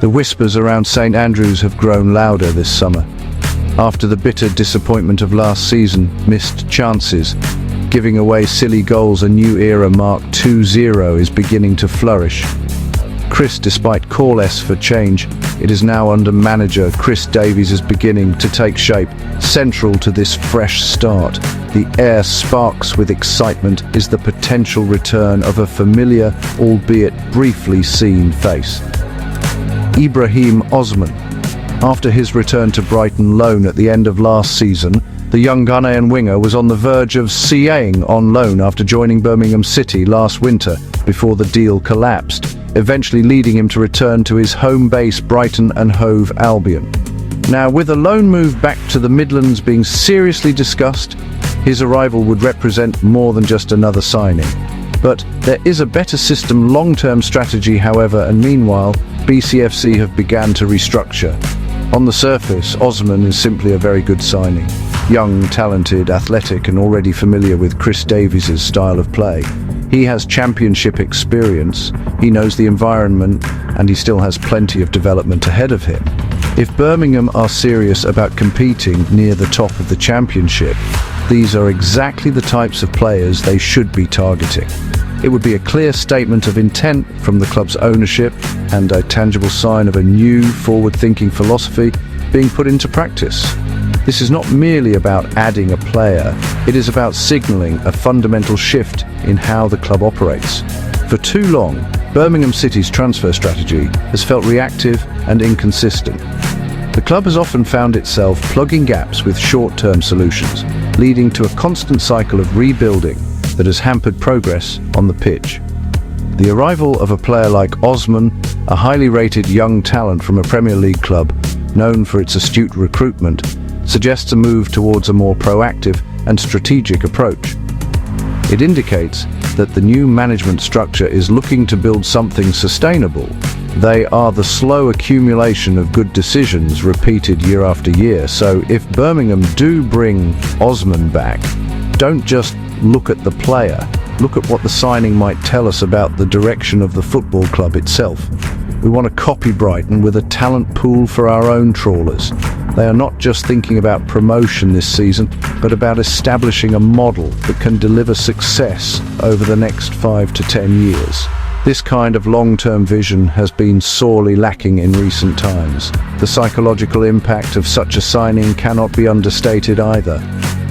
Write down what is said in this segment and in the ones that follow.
The whispers around St Andrews have grown louder this summer. After the bitter disappointment of last season, missed chances, giving away silly goals, a new era marked 2-0 is beginning to flourish. Despite calls for change, it is now under manager Chris Davies is beginning to take shape. Central to this fresh start, the air sparks with excitement, is the potential return of a familiar, albeit briefly seen face. Ibrahim Osman. After his return to Brighton loan at the end of last season, the young Ghanaian winger was on the verge of CAing on loan after joining Birmingham City last winter before the deal collapsed, eventually leading him to return to his home base Brighton and Hove Albion. Now, with a loan move back to the Midlands being seriously discussed, his arrival would represent more than just another signing. But there is a better system long-term strategy, however, and meanwhile, BCFC have begun to restructure. On the surface, Osman is simply a very good signing. Young, talented, athletic, and already familiar with Chris Davies' style of play. He has championship experience, he knows the environment, and he still has plenty of development ahead of him. If Birmingham are serious about competing near the top of the championship, these are exactly the types of players they should be targeting. It would be a clear statement of intent from the club's ownership and a tangible sign of a new, forward-thinking philosophy being put into practice. This is not merely about adding a player, it is about signalling a fundamental shift in how the club operates. For too long, Birmingham City's transfer strategy has felt reactive and inconsistent. The club has often found itself plugging gaps with short-term solutions, leading to a constant cycle of rebuilding that has hampered progress on the pitch. The arrival of a player like Osman, a highly rated young talent from a Premier League club known for its astute recruitment, suggests a move towards a more proactive and strategic approach. It indicates that the new management structure is looking to build something sustainable. They are the slow accumulation of good decisions repeated year after year. So if Birmingham do bring Osman back, don't just look at the player, look at what the signing might tell us about the direction of the football club itself. We want to copy Brighton with a talent pool for our own trawlers. They are not just thinking about promotion this season, but about establishing a model that can deliver success over the next 5 to 10 years. This kind of long-term vision has been sorely lacking in recent times. The psychological impact of such a signing cannot be understated either.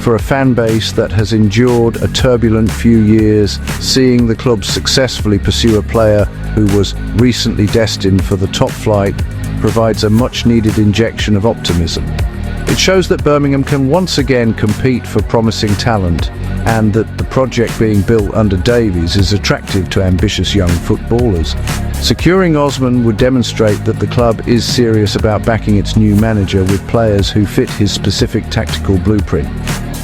For a fan base that has endured a turbulent few years, seeing the club successfully pursue a player who was recently destined for the top flight provides a much-needed injection of optimism. It shows that Birmingham can once again compete for promising talent, and that the project being built under Davies is attractive to ambitious young footballers. Securing Osman would demonstrate that the club is serious about backing its new manager with players who fit his specific tactical blueprint.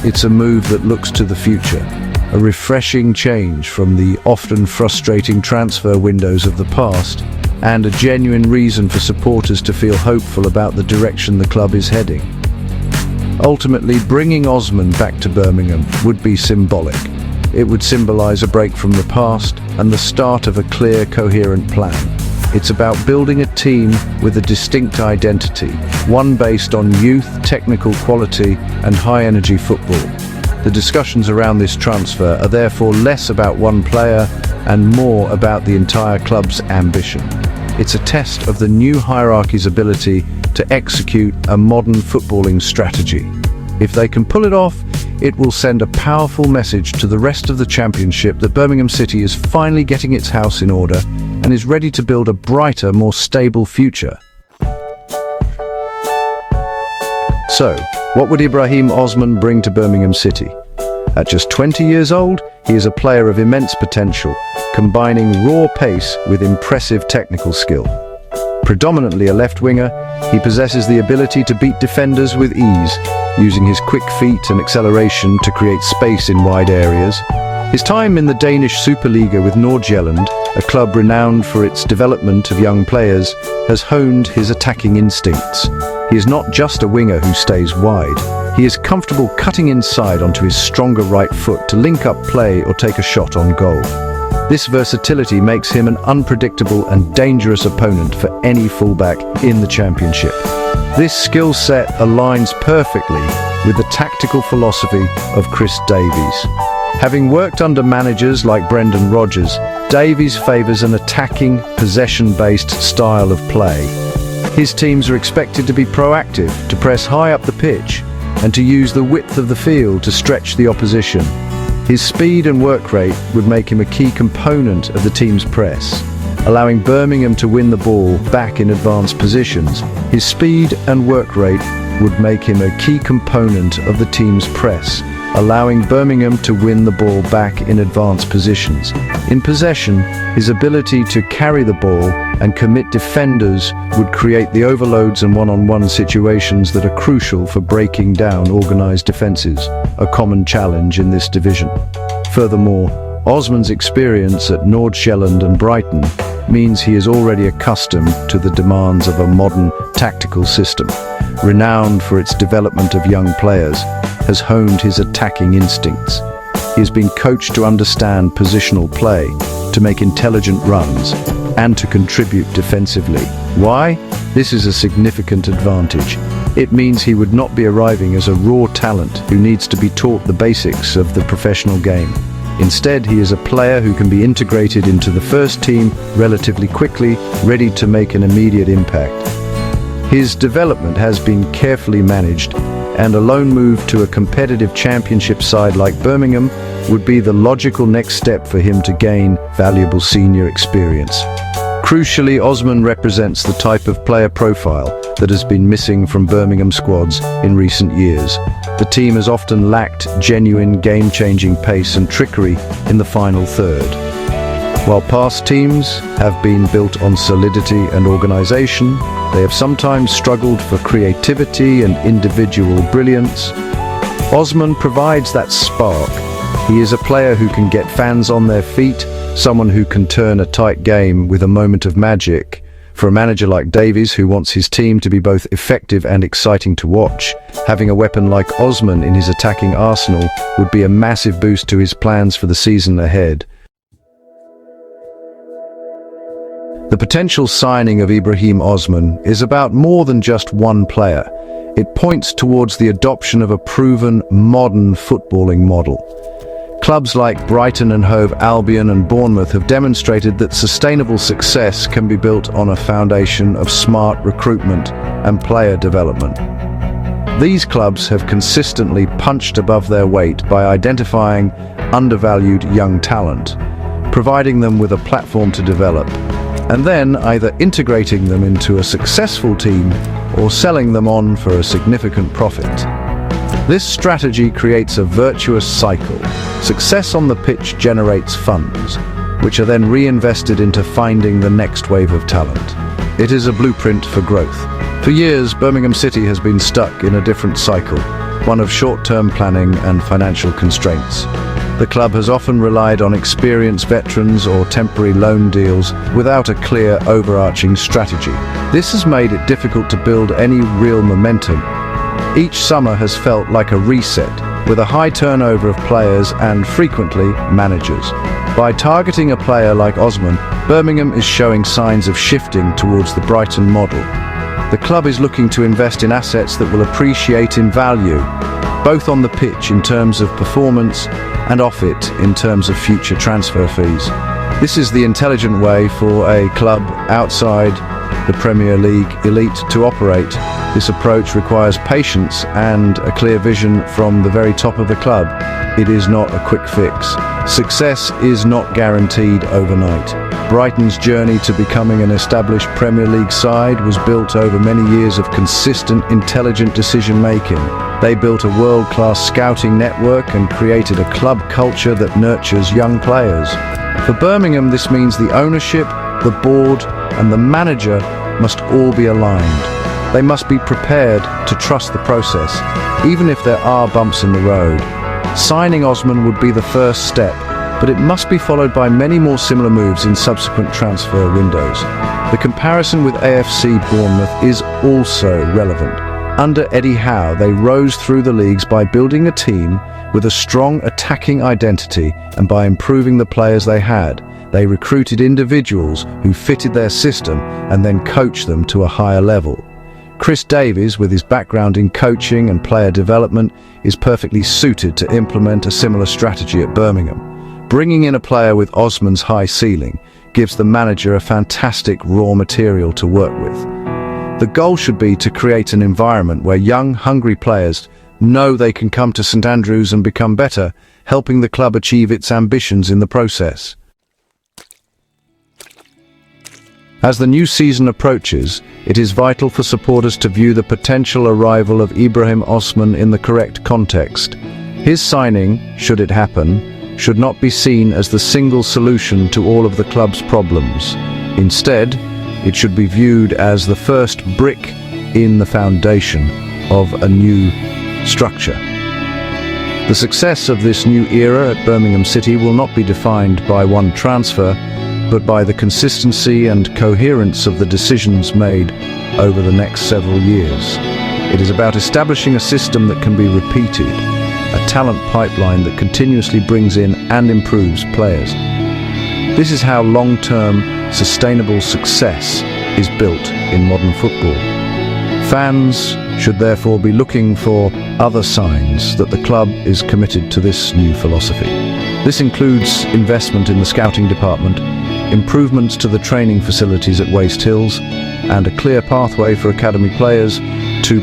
It's a move that looks to the future, a refreshing change from the often frustrating transfer windows of the past, and a genuine reason for supporters to feel hopeful about the direction the club is heading. Ultimately, bringing Osman back to Birmingham would be symbolic. It would symbolise a break from the past and the start of a clear, coherent plan. It's about building a team with a distinct identity, one based on youth, technical quality, and high-energy football. The discussions around this transfer are therefore less about one player and more about the entire club's ambition. It's a test of the new hierarchy's ability to execute a modern footballing strategy. If they can pull it off, it will send a powerful message to the rest of the championship that Birmingham City is finally getting its house in order and is ready to build a brighter, more stable future. So, what would Ibrahim Osman bring to Birmingham City? At just 20 years old, he is a player of immense potential, combining raw pace with impressive technical skill. Predominantly a left winger, he possesses the ability to beat defenders with ease, using his quick feet and acceleration to create space in wide areas. His time in the Danish Superliga with Nordjylland, a club renowned for its development of young players, has honed his attacking instincts. He is not just a winger who stays wide. He is comfortable cutting inside onto his stronger right foot to link up play or take a shot on goal. This versatility makes him an unpredictable and dangerous opponent for any fullback in the Championship. This skill set aligns perfectly with the tactical philosophy of Chris Davies. Having worked under managers like Brendan Rodgers, Davies favours an attacking, possession-based style of play. His teams are expected to be proactive, to press high up the pitch, and to use the width of the field to stretch the opposition. His speed and work rate would make him a key component of the team's press, allowing Birmingham to win the ball back in advanced positions. His speed and work rate would make him a key component of the team's press, allowing Birmingham to win the ball back in advanced positions. In possession, his ability to carry the ball and commit defenders would create the overloads and one-on-one situations that are crucial for breaking down organised defences, a common challenge in this division. Furthermore, Osman's experience at Nordsjælland and Brighton means he is already accustomed to the demands of a modern tactical system. Renowned for its development of young players, has honed his attacking instincts. He has been coached to understand positional play, to make intelligent runs, and to contribute defensively. Why? This is a significant advantage. It means he would not be arriving as a raw talent who needs to be taught the basics of the professional game. Instead, he is a player who can be integrated into the first team relatively quickly, ready to make an immediate impact. His development has been carefully managed, and a loan move to a competitive Championship side like Birmingham would be the logical next step for him to gain valuable senior experience. Crucially, Osman represents the type of player profile that has been missing from Birmingham squads in recent years. The team has often lacked genuine game-changing pace and trickery in the final third. While past teams have been built on solidity and organisation, they have sometimes struggled for creativity and individual brilliance. Osman provides that spark. He is a player who can get fans on their feet, someone who can turn a tight game with a moment of magic. For a manager like Davies, who wants his team to be both effective and exciting to watch, having a weapon like Osman in his attacking arsenal would be a massive boost to his plans for the season ahead. The potential signing of Ibrahim Osman is about more than just one player. It points towards the adoption of a proven, modern footballing model. Clubs like Brighton and Hove Albion and Bournemouth have demonstrated that sustainable success can be built on a foundation of smart recruitment and player development. These clubs have consistently punched above their weight by identifying undervalued young talent, providing them with a platform to develop, and then either integrating them into a successful team or selling them on for a significant profit. This strategy creates a virtuous cycle. Success on the pitch generates funds, which are then reinvested into finding the next wave of talent. It is a blueprint for growth. For years, Birmingham City has been stuck in a different cycle, one of short-term planning and financial constraints. The club has often relied on experienced veterans or temporary loan deals without a clear overarching strategy. This has made it difficult to build any real momentum. Each summer has felt like a reset, with a high turnover of players and, frequently, managers. By targeting a player like Osman, Birmingham is showing signs of shifting towards the Brighton model. The club is looking to invest in assets that will appreciate in value, both on the pitch in terms of performance and off it in terms of future transfer fees. This is the intelligent way for a club outside the Premier League elite to operate. This approach requires patience and a clear vision from the very top of the club. It is not a quick fix. Success is not guaranteed overnight. Brighton's journey to becoming an established Premier League side was built over many years of consistent, intelligent decision-making. They built a world-class scouting network and created a club culture that nurtures young players. For Birmingham, this means the ownership, the board, and the manager must all be aligned. They must be prepared to trust the process, even if there are bumps in the road. Signing Osman would be the first step, but it must be followed by many more similar moves in subsequent transfer windows. The comparison with AFC Bournemouth is also relevant. Under Eddie Howe, they rose through the leagues by building a team with a strong attack attacking identity, and by improving the players they had, they recruited individuals who fitted their system and then coached them to a higher level. Chris Davies, with his background in coaching and player development, is perfectly suited to implement a similar strategy at Birmingham. Bringing in a player with Osman's high ceiling gives the manager a fantastic raw material to work with. The goal should be to create an environment where young, hungry players know they can come to St Andrews and become better, helping the club achieve its ambitions in the process. As the new season approaches, it is vital for supporters to view the potential arrival of Ibrahim Osman in the correct context. His signing, should it happen, should not be seen as the single solution to all of the club's problems. Instead, it should be viewed as the first brick in the foundation of a new structure. The success of this new era at Birmingham City will not be defined by one transfer, but by the consistency and coherence of the decisions made over the next several years. It is about establishing a system that can be repeated, a talent pipeline that continuously brings in and improves players. This is how long-term, sustainable success is built in modern football. Fans should therefore be looking for other signs that the club is committed to this new philosophy. This includes investment in the scouting department, improvements to the training facilities at Waste Hills, and a clear pathway for academy players to